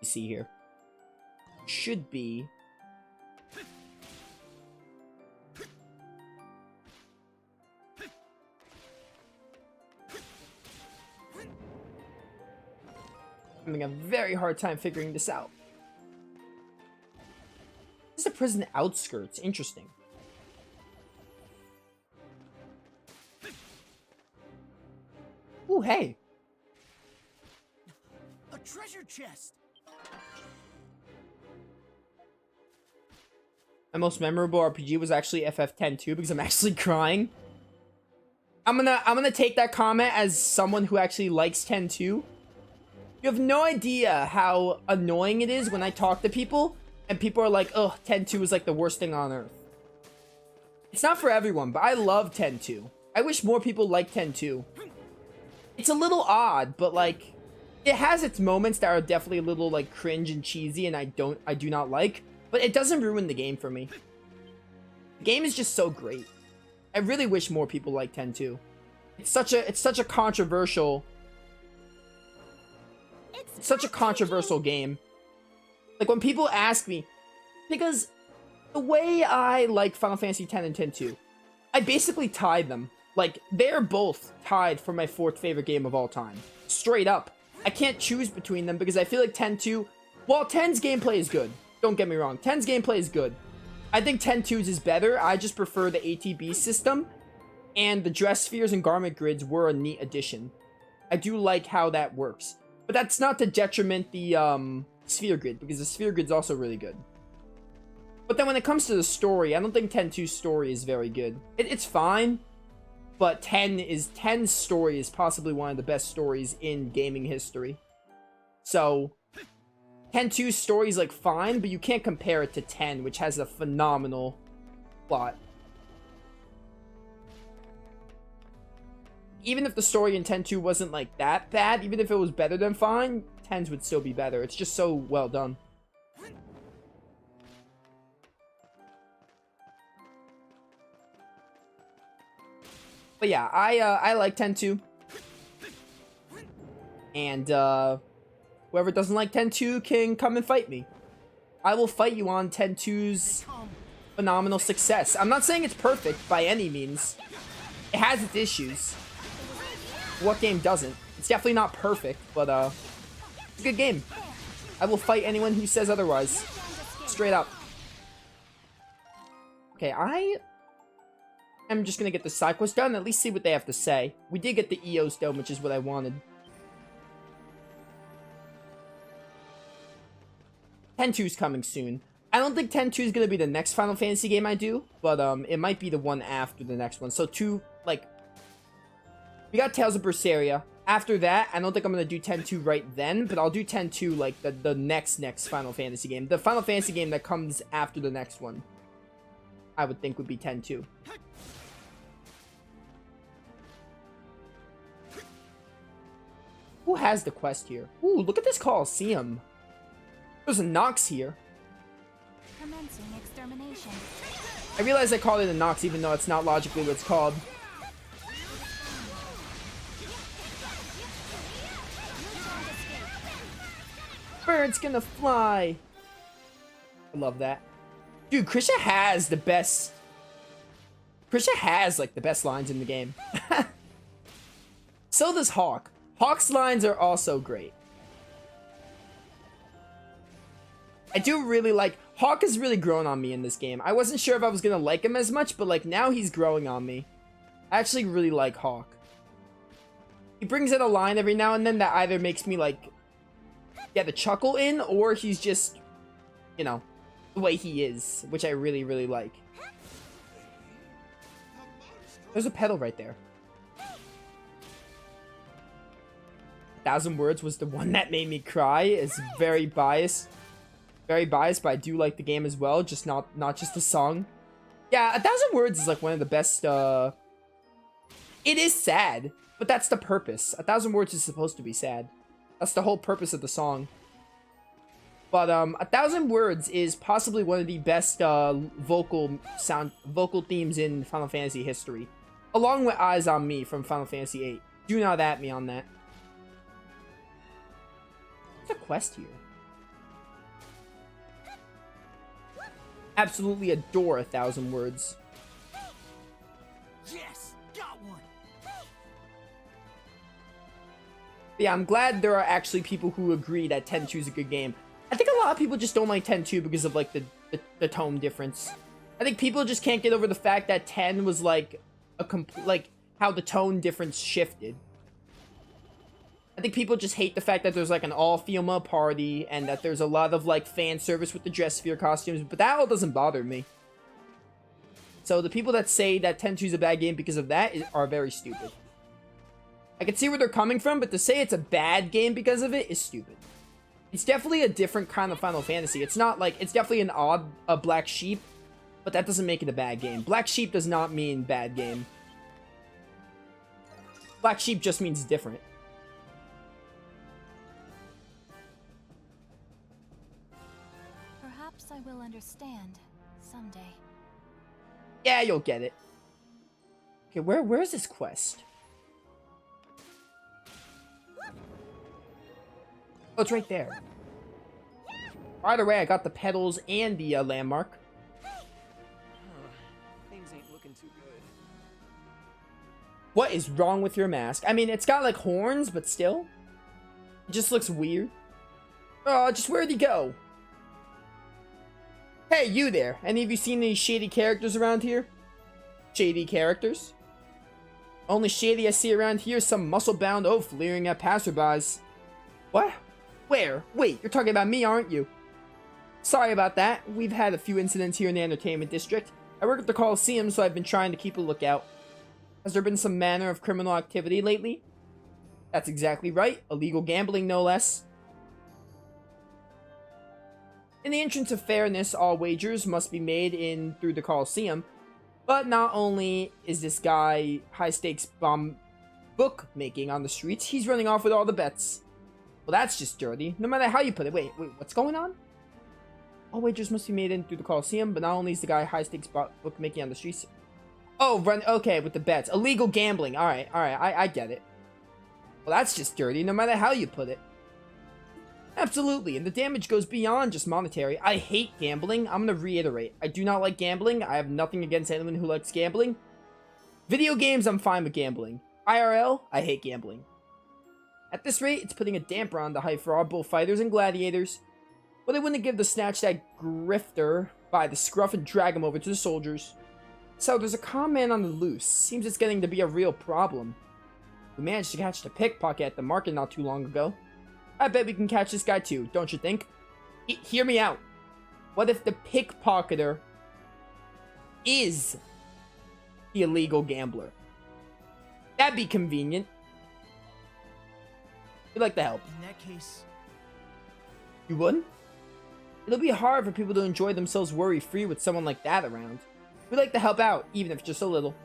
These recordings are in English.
see here. Should be... I'm having a very hard time figuring this out. This is a prison outskirts. Interesting. Ooh, hey. A treasure chest. My most memorable RPG was actually FF10 because I'm actually crying. I'm gonna take that comment as someone who actually likes 10-2. You have no idea how annoying it is when I talk to people and people are like, "Oh, 10-2 is like the worst thing on earth." It's not for everyone, but I love 10-2. I wish more people like 10-2. It's a little odd, but like it has its moments that are definitely a little like cringe and cheesy and I do not like, but it doesn't ruin the game for me. The game is just so great. I really wish more people like 10-2. It's such a controversial game. Like when people ask me, because the way I like Final Fantasy X and 10-2, I basically tied them. Like, they're both tied for my 4th favorite game of all time. Straight up. I can't choose between them because I feel like 10-2... While 10's gameplay is good, don't get me wrong, 10's gameplay is good. I think 10-2's is better. I just prefer the ATB system. And the dress spheres and garment grids were a neat addition. I do like how that works. But that's not to detriment the sphere grid, because the sphere grid's also really good. But then when it comes to the story, I don't think 10-2's story is very good. It's fine. But 10's story is possibly one of the best stories in gaming history. So, 10-2's story is like fine, but you can't compare it to 10, which has a phenomenal plot. Even if the story in 10-2 wasn't like that bad, even if it was better than fine, 10's would still be better. It's just so well done. But yeah, I like 10-2. And whoever doesn't like 10-2 can come and fight me. I will fight you on 10-2's phenomenal success. I'm not saying it's perfect by any means. It has its issues. What game doesn't? It's definitely not perfect, but it's a good game. I will fight anyone who says otherwise. Straight up. Okay, I'm just gonna get the side quest done and at least see what they have to say. We did get the EOS dome, which is what I wanted. 10-2's coming soon. I don't think 10-2 is gonna be the next Final Fantasy game I do, but it might be the one after the next one. So we got Tales of Berseria. After that, I don't think I'm gonna do 10-2 right then, but I'll do 10-2 like the next Final Fantasy game. The Final Fantasy game that comes after the next one, I would think would be 10-2. Who has the quest here? Ooh, look at this Coliseum. There's a Nox here. Commencing extermination. I realize I called it a Nox even though it's not logically what it's called. Bird's gonna fly. I love that. Dude, Krisha has the best... Krisha has, like, the best lines in the game. So does Hawk. Hawk's lines are also great. I do really like... Hawk has really grown on me in this game. I wasn't sure if I was gonna like him as much, but, like, now he's growing on me. I actually really like Hawk. He brings in a line every now and then that either makes me, like... get the chuckle in, or he's just, you know, the way he is, which I really, really like. There's a pedal right there. 1,000 Words was the one that made me cry. It's very biased. Very biased, but I do like the game as well, just not just the song. Yeah, 1,000 Words is like one of the best, It is sad, but that's the purpose. 1,000 Words is supposed to be sad. That's the whole purpose of the song. But 1,000 Words is possibly one of the best vocal themes in Final Fantasy history, along with Eyes on Me from Final Fantasy VIII. Do not at me on that. What's a quest here? absolutely adore 1,000 words. Yes, got one. Yeah, I'm glad there are actually people who agree that 10-2 is a good game. I think a lot of people just don't like 10-2 because of like the tone difference. I think people just can't get over the fact that 10 was like like how the tone difference shifted. I think people just hate the fact that there's like an all-female party and that there's a lot of like fan service with the dress sphere costumes, but that all doesn't bother me. So the people that say that 10-2 is a bad game because of that are very stupid. I can see where they're coming from, but to say it's a bad game because of it is stupid. It's definitely a different kind of Final Fantasy. It's not like, it's definitely a black sheep, but that doesn't make it a bad game. Black sheep does not mean bad game. Black sheep just means different. Perhaps I will understand someday. Yeah, you'll get it. Okay, where's this quest? Oh, it's right there. Either way, I got the petals and the landmark. Things ain't looking too good. What is wrong with your mask? I mean, it's got like horns, but still. It just looks weird. Oh, just where'd he go? Hey, you there. Any of you seen any shady characters around here? Shady characters? Only shady I see around here is some muscle-bound oaf leering at passerbys. What? Where? Wait, you're talking about me, aren't you? Sorry about that. We've had a few incidents here in the entertainment district. I work at the Coliseum, so I've been trying to keep a lookout. Has there been some manner of criminal activity lately? That's exactly right. Illegal gambling, no less. In the interest of fairness, all wagers must be made in through the Coliseum. But not only is this guy high-stakes bookmaking on the streets, he's running off with all the bets. Well, that's just dirty. No matter how you put it. Wait, what's going on? All wagers must be made in through the Coliseum, but not only is the guy high-stakes bookmaking on the streets. Oh, okay, with the bets. Illegal gambling. Alright, I get it. Well, that's just dirty, no matter how you put it. Absolutely, and the damage goes beyond just monetary. I hate gambling. I'm gonna reiterate. I do not like gambling. I have nothing against anyone who likes gambling. Video games, I'm fine with gambling. IRL, I hate gambling. At this rate, it's putting a damper on the hype for our bullfighters and gladiators. But they wouldn't give the snatch that grifter by the scruff and drag him over to the soldiers. So there's a con man on the loose. Seems it's getting to be a real problem. We managed to catch the pickpocket at the market not too long ago. I bet we can catch this guy too, don't you think? Hear me out. What if the pickpocketer is the illegal gambler? That'd be convenient. We'd like to help. In that case, You wouldn't? It'll be hard for people to enjoy themselves worry-free with someone like that around. We'd like to help out, even if just a little.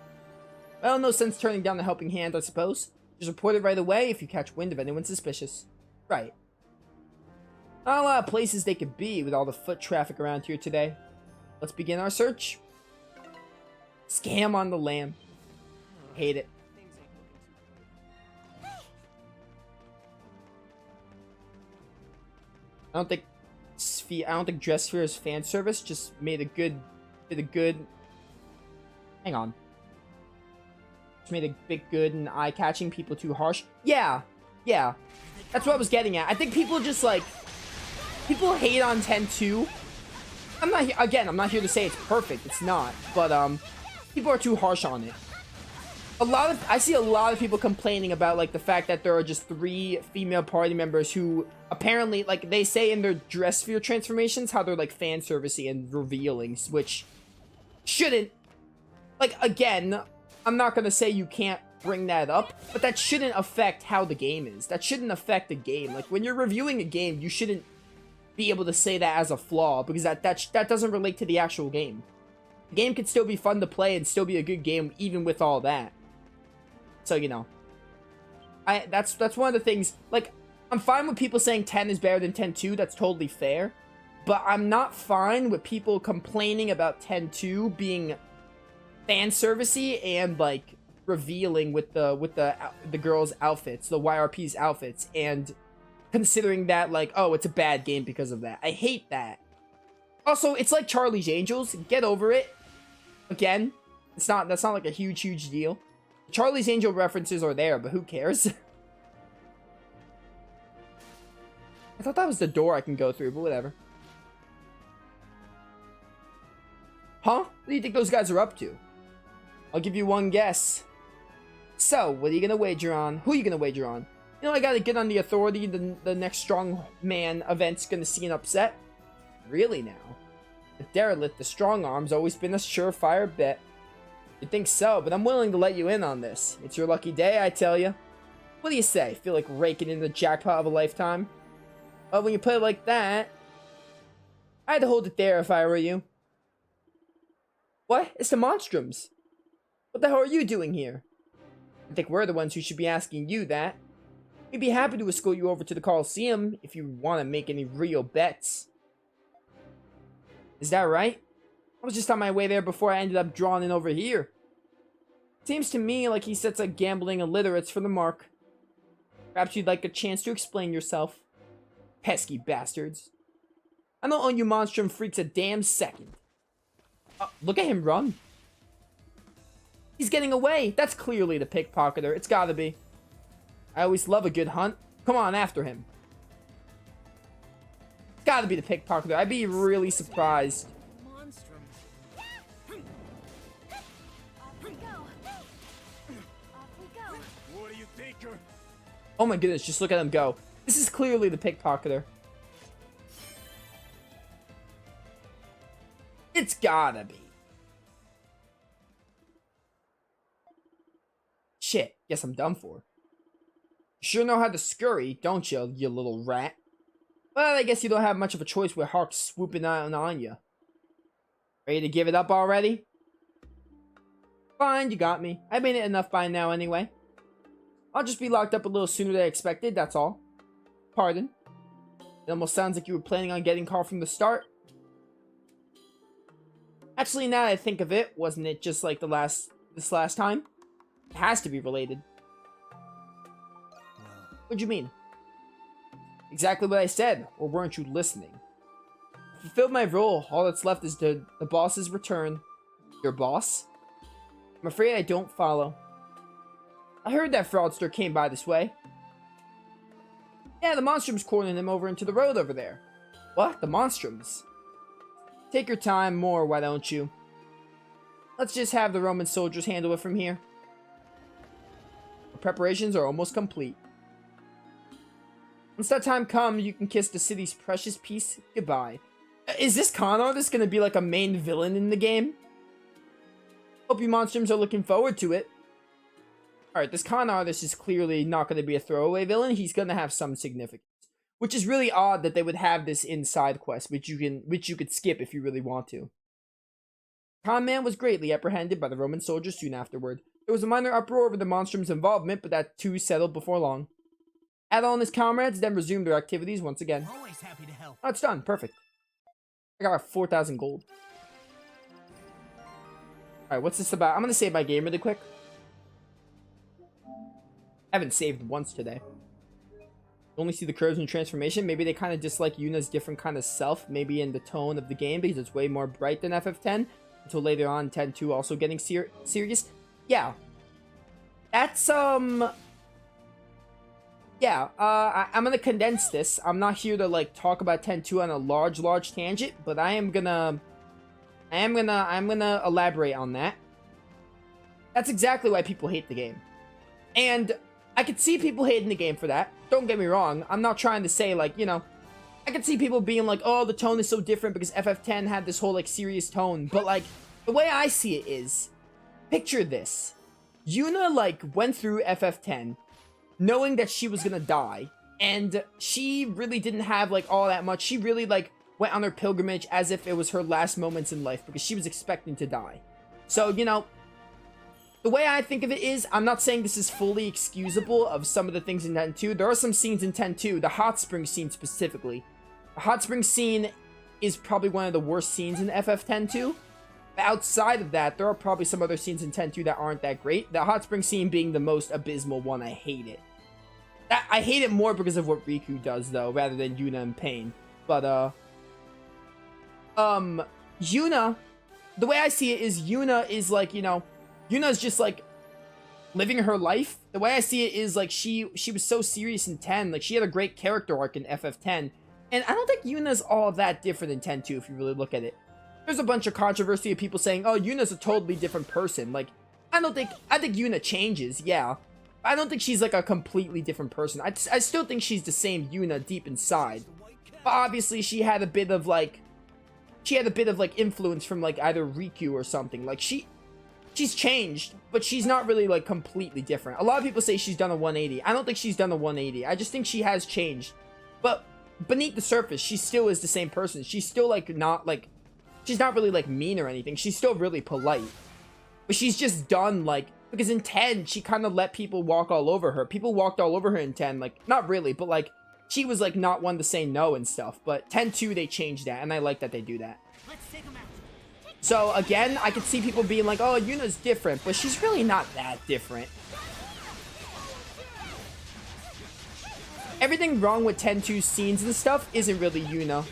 Well, no sense turning down the helping hand, I suppose. Just report it right away if you catch wind of anyone suspicious. Right. Not a lot of places they could be with all the foot traffic around here today. Let's begin our search. Scam on the lamb. Hate it. things ain't looking too good. I don't think Dress Sphere's fan service just did a good. Hang on. Just made a big good and eye-catching. People too harsh. Yeah. That's what I was getting at. I think people just like people hate on 10-2. I'm not here to say it's perfect. It's not. But people are too harsh on it. I see a lot of people complaining about like the fact that there are just 3 female party members who apparently, like, they say in their dress sphere transformations how they're like fan servicey and revealing, which shouldn't, like, again, I'm not gonna say you can't bring that up, but that shouldn't affect how the game is. That shouldn't affect the game. Like, when you're reviewing a game, you shouldn't be able to say that as a flaw, because that doesn't relate to the actual game. The game could still be fun to play and still be a good game even with all that. So, you know, that's one of the things, like, I'm fine with people saying 10 is better than 10-2, that's totally fair, but I'm not fine with people complaining about 10-2 being fan servicey and, like, revealing with the girls' outfits, the YRP's outfits, and considering that, like, oh, it's a bad game because of that. I hate that. Also, it's like Charlie's Angels. Get over it. Again, that's not like a huge deal. Charlie's Angel references are there, but who cares? I thought that was the door I can go through, but whatever. Huh? What do you think those guys are up to? I'll give you one guess. So, what are you gonna wager on? Who are you gonna wager on? You know, I gotta get on the authority. The next strong man event's gonna see an upset. Really now? The derelict, the strong arm's always been a surefire bet. You think so, but I'm willing to let you in on this. It's your lucky day, I tell you. What do you say? Feel like raking in the jackpot of a lifetime? Well, when you put it like that, I'd hold it there if I were you. What? It's the Monstrums. What the hell are you doing here? I think we're the ones who should be asking you that. We'd be happy to escort you over to the Coliseum if you want to make any real bets. Is that right? I was just on my way there before I ended up drawn in over here. Seems to me like he sets up gambling illiterates for the mark. Perhaps you'd like a chance to explain yourself. Pesky bastards. I don't owe you Monstrum freaks a damn second. Look at him run. He's getting away. That's clearly the pickpocketer. It's gotta be. I always love a good hunt. Come on, after him. Gotta be the pickpocketer. I'd be really surprised. Monstrum. Off we go. Off we go. What do you think? Oh my goodness, just look at him go. This is clearly the pickpocketer. It's gotta be. Shit, guess I'm done for. You sure know how to scurry, don't you, you little rat? Well, I guess you don't have much of a choice with Hawk swooping down on you. Ready to give it up already? Fine, you got me. I made it enough by now anyway. I'll just be locked up a little sooner than I expected, that's all. Pardon? It almost sounds like you were planning on getting caught from the start. Actually, now that I think of it, wasn't it just like this last time? It has to be related. What'd you mean? Exactly what I said, or weren't you listening? I fulfilled my role. All that's left is the boss's return. Your boss? I'm afraid I don't follow. I heard that fraudster came by this way. Yeah, the Monstrum's cornering him over into the road over there. What? The Monstrums? Take your time more, why don't you? Let's just have the Roman soldiers handle it from here. The preparations are almost complete. Once that time comes, you can kiss the city's precious peace goodbye. Is this con artist gonna be like a main villain in the game? Hope you Monstrums are looking forward to it. Alright, this con artist is clearly not gonna be a throwaway villain. He's gonna have some significance. Which is really odd that they would have this in side quest, which you could skip if you really want to. Con Man was greatly apprehended by the Roman soldiers soon afterward. There was a minor uproar over the Monstrum's involvement, but that too settled before long. Adol and his comrades then resumed their activities once again. Always happy to help. Oh, it's done. Perfect. I got 4,000 gold. Alright, what's this about? I'm gonna save my game really quick. I haven't saved once today. Only see the curves and transformation. Maybe they kind of dislike Yuna's different kind of self. Maybe in the tone of the game because it's way more bright than FF10. Until later on, 10-2 also getting serious. Yeah. That's, yeah, I'm gonna condense this. I'm not here to, like, talk about 10-2 on a large tangent. But I'm gonna elaborate on that. That's exactly why people hate the game. And I could see people hating the game for that. Don't get me wrong. I'm not trying to say, like, you know, I could see people being like, oh, the tone is so different because FF10 had this whole, like, serious tone. But, like, the way I see it is, picture this. Yuna, like, went through FF10 knowing that she was gonna die. And she really didn't have, like, all that much. She really, like, went on her pilgrimage as if it was her last moments in life because she was expecting to die. So, you know, the way I think of it is, I'm not saying this is fully excusable of some of the things in 10-2. There are some scenes in 10-2, the hot spring scene specifically. The hot spring scene is probably one of the worst scenes in FF10-2. Outside of that, there are probably some other scenes in 10-2 that aren't that great. The hot spring scene being the most abysmal one, I hate it. I hate it more because of what Riku does, though, rather than Yuna and Pain. But, Yuna, the way I see it is Yuna is like, you know, Yuna's just like living her life. The way I see it is like she was so serious in 10, like she had a great character arc in FF10, and I don't think Yuna's all that different in 10-2 if you really look at it. There's a bunch of controversy of people saying, oh, Yuna's a totally different person. Like, I think Yuna changes, yeah. I don't think she's like a completely different person. I still think she's the same Yuna deep inside. But obviously she had a bit of like influence from like either Riku or something. Like she's changed, but she's not really like completely different. A lot of people say she's done a 180. I don't think she's done a 180. I just think she has changed. But beneath the surface, she still is the same person. She's still like she's not really like mean or anything. She's still really polite. But she's just done like, because in 10, she kind of let people walk all over her. People walked all over her in 10, like, not really, but like, she was like not one to say no and stuff. But 10-2, they changed that, and I like that they do that. Let's take 'em out. So again, I could see people being like, oh, Yuna's different, but she's really not that different. Everything wrong with 10-2 scenes and stuff isn't really Yuna.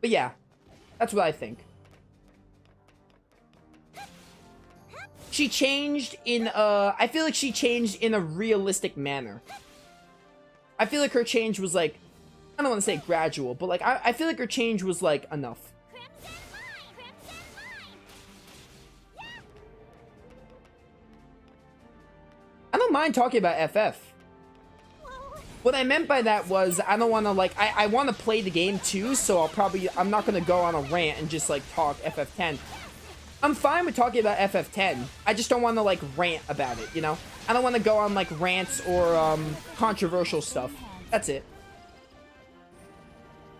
But yeah, that's what I think. She changed in I feel like she changed in a realistic manner. I feel like her change was like, I don't want to say gradual, but like I feel like her change was like enough. I don't mind talking about FF. What I meant by that was I don't want to like, I want to play the game too, so I'm not going to go on a rant and just like talk FF10. I'm fine with talking about FF10. I just don't want to like rant about it, you know? I don't want to go on like rants or controversial stuff. That's it.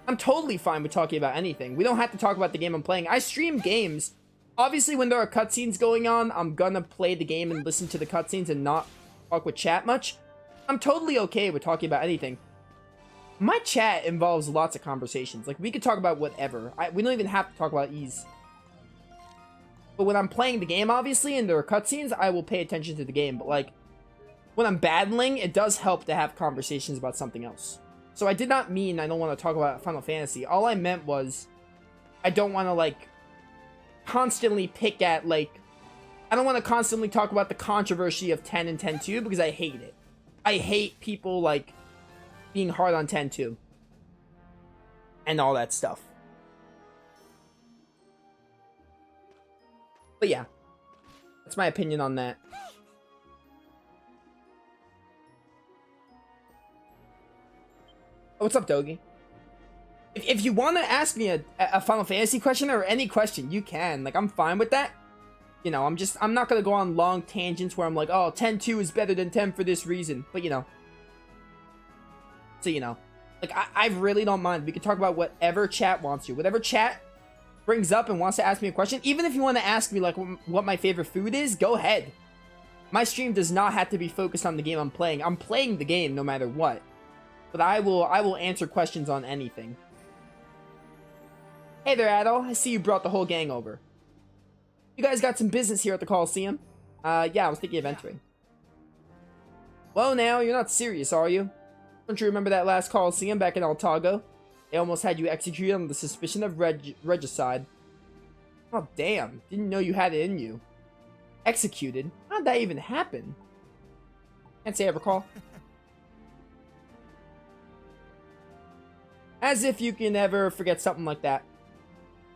I'm totally fine with talking about anything. We don't have to talk about the game I'm playing. I stream games. Obviously, when there are cutscenes going on, I'm gonna play the game and listen to the cutscenes and not talk with chat much. I'm totally okay with talking about anything. My chat involves lots of conversations. Like, we could talk about whatever. We don't even have to talk about ease. But when I'm playing the game, obviously, and there are cutscenes, I will pay attention to the game. But, like, when I'm battling, it does help to have conversations about something else. So I did not mean I don't want to talk about Final Fantasy. All I meant was I don't want to, like, constantly pick at, like... I don't want to constantly talk about the controversy of 10 and 10-2 because I hate it. I hate people, like, being hard on 10-2. And all that stuff. But yeah. That's my opinion on that. Oh, what's up, Dogi? If you want to ask me a Final Fantasy question or any question, you can. Like, I'm fine with that. You know, I'm not gonna go on long tangents where I'm like, oh, 10-2 is better than 10 for this reason. But, you know. So, you know. Like, I really don't mind. We can talk about whatever chat wants to. Whatever chat brings up and wants to ask me a question. Even if you want to ask me, like, what my favorite food is, go ahead. My stream does not have to be focused on the game I'm playing. I'm playing the game no matter what. But I will answer questions on anything. Hey there, Adol. I see you brought the whole gang over. You guys got some business here at the Coliseum? Yeah, I was thinking of entering. Well, now, you're not serious, are you? Don't you remember that last Coliseum back in Altago? They almost had you executed on the suspicion of regicide. Oh, damn. Didn't know you had it in you. Executed? How'd that even happen? Can't say I recall. As if you can ever forget something like that.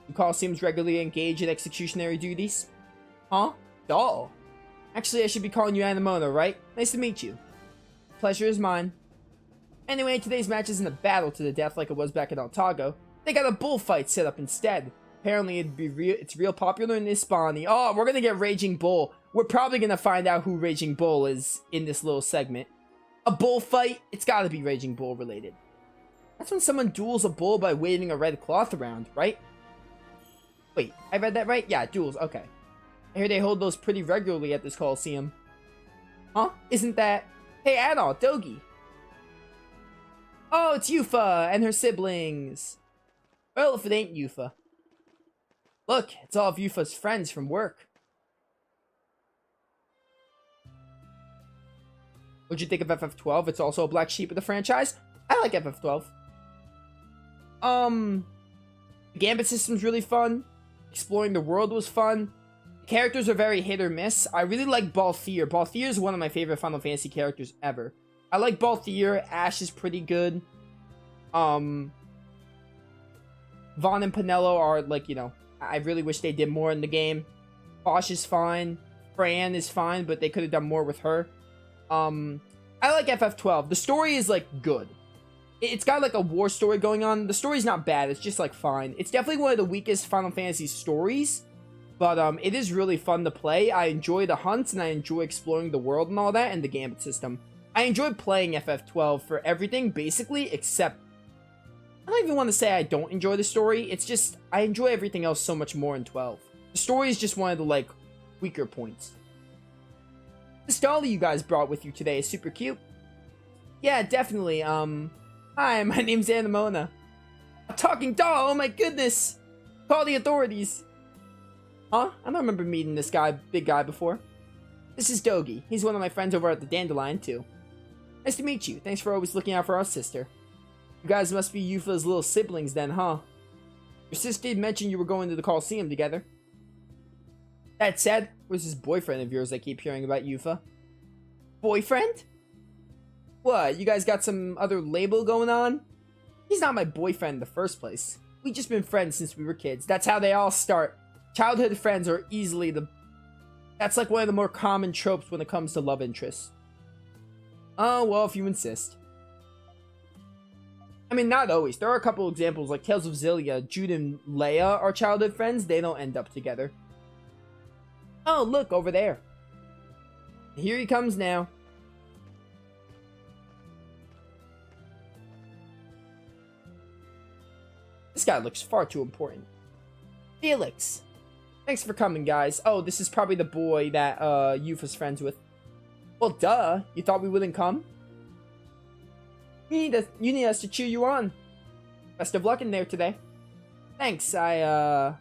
You Coliseums regularly engage in executionary duties? Huh? Dull. Actually, I should be calling you Anamoto, right? Nice to meet you. Pleasure is mine. Anyway, today's match isn't a battle to the death like it was back in Altago. They got a bullfight set up instead. Apparently, it's real popular in Ispani. Oh, we're gonna get Raging Bull. We're probably gonna find out who Raging Bull is in this little segment. A bullfight? It's gotta be Raging Bull related. That's when someone duels a bull by waving a red cloth around, right? Wait, I read that right? Yeah, duels, okay. I hear they hold those pretty regularly at this Coliseum. Huh? Isn't that... Hey, Adol, Dogi. Oh, it's Yufa and her siblings. Well, if it ain't Yufa. Look, it's all of Yufa's friends from work. What'd you think of FF12? It's also a black sheep of the franchise. I like FF12. The Gambit system's really fun. Exploring the world was fun. The characters are very hit or miss. I really like Balthier. Balthier is one of my favorite Final Fantasy characters ever. I like Balthier. Ash is pretty good. Vaughn and Pinello are, like, you know, I really wish they did more in the game. Bosch is fine. Fran is fine, but they could have done more with her. I like FF12. The story is, like, good. It's got, like, a war story going on. The story's not bad. It's just, like, fine. It's definitely one of the weakest Final Fantasy stories. But, it is really fun to play. I enjoy the hunts, and I enjoy exploring the world and all that, and the Gambit system. I enjoy playing FF12 for everything, basically, except... I don't even want to say I don't enjoy the story. It's just, I enjoy everything else so much more in 12. The story is just one of the, like, weaker points. This doll you guys brought with you today is super cute. Yeah, definitely. Hi, my name's Anemona. A talking doll, oh my goodness! Call the authorities. Huh? I don't remember meeting this guy, big guy, before. This is Dogi. He's one of my friends over at the Dandelion, too. Nice to meet you. Thanks for always looking out for our sister. You guys must be Yufa's little siblings then, huh? Your sister did mention you were going to the Coliseum together. That said, where's this boyfriend of yours I keep hearing about, Yufa? Boyfriend? What, you guys got some other label going on? He's not my boyfriend in the first place. We've just been friends since we were kids. That's how they all start. Childhood friends are easily the... That's like one of the more common tropes when it comes to love interests. Oh, well, if you insist. I mean, not always. There are a couple examples, like Tales of Xillia. Jude and Leia are childhood friends. They don't end up together. Oh, look, over there. Here he comes now. This guy looks far too important. Felix. Thanks for coming, guys. Oh, this is probably the boy that Yufa's friends with. Well, duh. You thought we wouldn't come? You need us to cheer you on. Best of luck in there today. Thanks, You've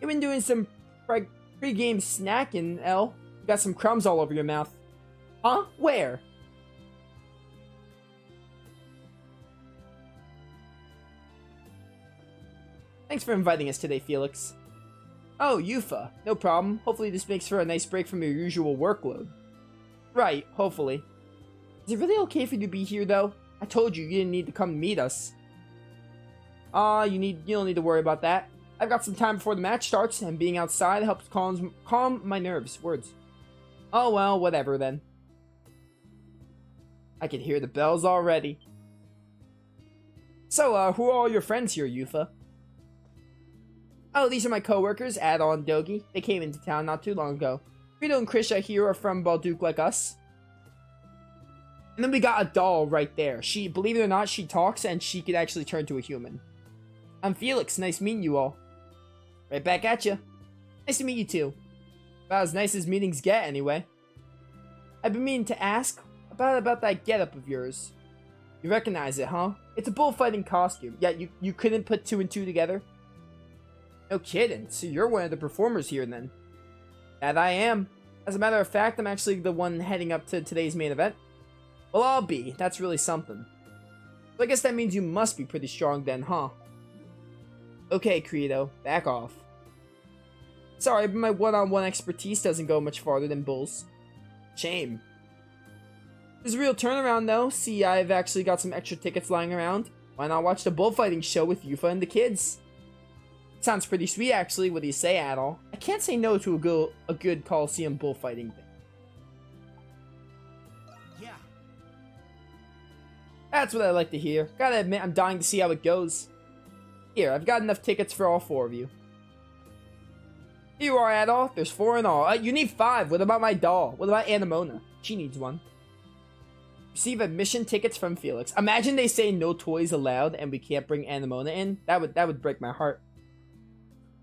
been doing some pre-game snacking, El. You got some crumbs all over your mouth. Huh? Where? Thanks for inviting us today, Felix. Oh, Yufa. No problem. Hopefully this makes for a nice break from your usual workload. Right, hopefully. Is it really okay for you to be here, though? I told you you didn't need to come meet us. You don't need to worry about that. I've got some time before the match starts, and being outside helps calm my nerves. Words. Oh well, whatever then. I can hear the bells already. So, who are all your friends here, Yufa? Oh, these are my coworkers, Adol and Dogi. They came into town not too long ago. Rito and Krisha here are from Balduq like us. And then we got a doll right there. She, believe it or not, she talks and she could actually turn to a human. I'm Felix. Nice meeting you all. Right back at you. Nice to meet you too. About as nice as meetings get, anyway. I've been meaning to ask about that getup of yours. You recognize it, huh? It's a bullfighting costume. Yeah, you couldn't put two and two together? No kidding. So you're one of the performers here, then. That I am. As a matter of fact, I'm actually the one heading up to today's main event. Well, I'll be. That's really something. So I guess that means you must be pretty strong then, huh? Okay, Credo. Back off. Sorry, but my one-on-one expertise doesn't go much farther than Bull's. Shame. There's a real turnaround, though. See, I've actually got some extra tickets lying around. Why not watch the bullfighting show with Yufa and the kids? Sounds pretty sweet, actually. What do you say, Adol? I can't say no to a good Coliseum bullfighting thing. Yeah. That's what I like to hear. Gotta admit, I'm dying to see how it goes. Here, I've got enough tickets for all 4 of you. Here you are, Adol. There's 4 in all. You need 5. What about my doll? What about Anemona? She needs 1. Receive admission tickets from Felix. Imagine they say no toys allowed and we can't bring Anemona in. That would break my heart.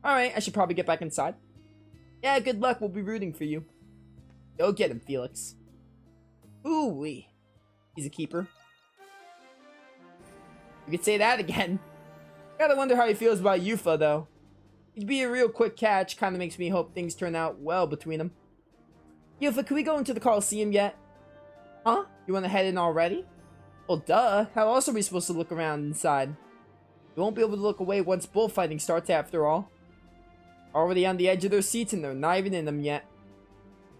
Alright, I should probably get back inside. Yeah, good luck. We'll be rooting for you. Go get him, Felix. Ooh-wee. He's a keeper. You could say that again. Gotta wonder how he feels about Yufa, though. He'd be a real quick catch. Kinda makes me hope things turn out well between them. Yufa, can we go into the Coliseum yet? Huh? You want to head in already? Well, duh. How else are we supposed to look around inside? We won't be able to look away once bullfighting starts after all. Already on the edge of their seats and they're not even in them yet.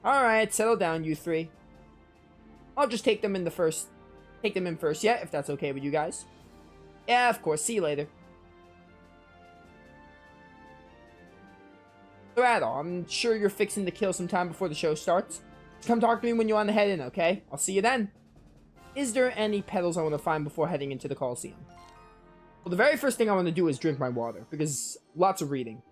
Alright, settle down, you three. I'll just take them in first, yeah, if that's okay with you guys. Yeah, of course. See you later. So, Adol, I'm sure you're fixing to kill some time before the show starts. Come talk to me when you want to head in, okay? I'll see you then. Is there any petals I want to find before heading into the Coliseum? Well, the very first thing I want to do is drink my water, because lots of reading.